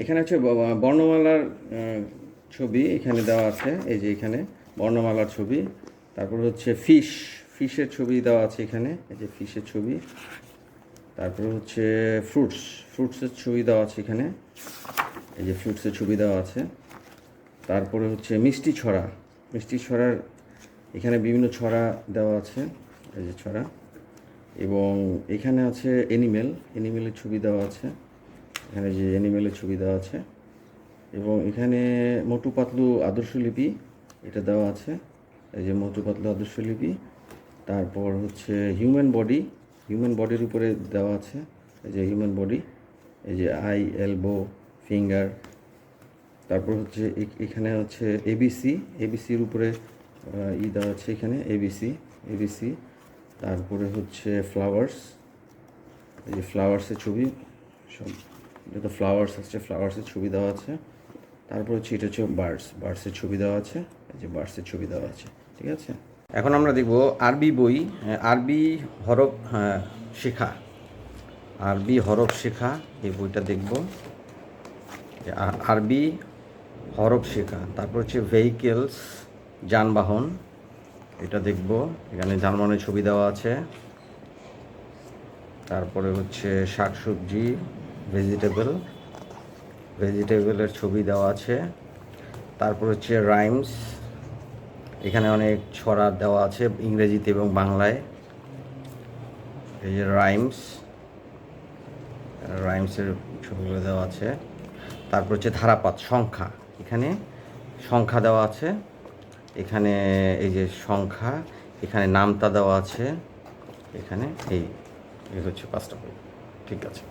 এখানে হচ্ছে বর্ণমালার ছবি এখানে দেওয়া আছে, এই যে এখানে বর্ণমালার ছবি। তারপর হচ্ছে ফিশের ছবি দেওয়া আছে এখানে, এই যে ফিশের ছবি। তারপরে হচ্ছে ফ্রুটসের ছবি দেওয়া আছে এখানে, এই যে ফ্রুটসের ছবি দেওয়া আছে। তারপরে হচ্ছে মিষ্টি ছড়ার এখানে বিভিন্ন ছড়া দেওয়া আছে, এই যে ছড়া। এবং এখানে আছে অ্যানিমেলের ছবি দেওয়া আছে, এখানে যে অ্যানিমেলের ছবি দেওয়া আছে। এবং এখানে মোটু পাতলু আদর্শলিপি এটা দেওয়া আছে, এই যে মোটু পাতলু আদর্শলিপি। তারপর হচ্ছে হিউম্যান বডির উপরে দেওয়া আছে, এই যে হিউম্যান বডি, এই যে আই, এলবো, ফিঙ্গার। তারপর হচ্ছে এখানে হচ্ছে এবিসির উপরে দেওয়া আছে এখানে, এবিসি। তারপরে হচ্ছে ফ্লাওয়ার্স, এই যে ফ্লাওয়ার্সের ছবি, সব যত ফ্লাওয়ার্স আছে ফ্লাওয়ার্সের ছবি দেওয়া আছে। তারপর হচ্ছে এটা হচ্ছে বার্ডসের ছবি দেওয়া আছে, এই যে বার্ডসের ছবি দেওয়া আছে, ঠিক আছে। এখন আমরা দেখব আরবি বই, আরবি হরফ শেখা, আরবি হরফ শেখা, এই বইটা দেখব। আরবি হরফ শেখা। তারপর হচ্ছে ভেহিকেলস, যানবাহন, এটা দেখব। এখানে যানবাহনের ছবি দেওয়া আছে। তারপরে হচ্ছে শাকসবজি, ভেজিটেবলের ছবি দেওয়া আছে। তারপর হচ্ছে রাইমস, এখানে অনেক ছড়া দেওয়া আছে ইংরেজিতে এবং বাংলায়, এই যে রাইমসের ছবিগুলো দেওয়া আছে। তারপর হচ্ছে ধারাপাত, সংখ্যা, এখানে সংখ্যা দেওয়া আছে, এখানে এই যে সংখ্যা, এখানে নামতা দেওয়া আছে এখানে। এই হচ্ছে 5টা বই, ঠিক আছে।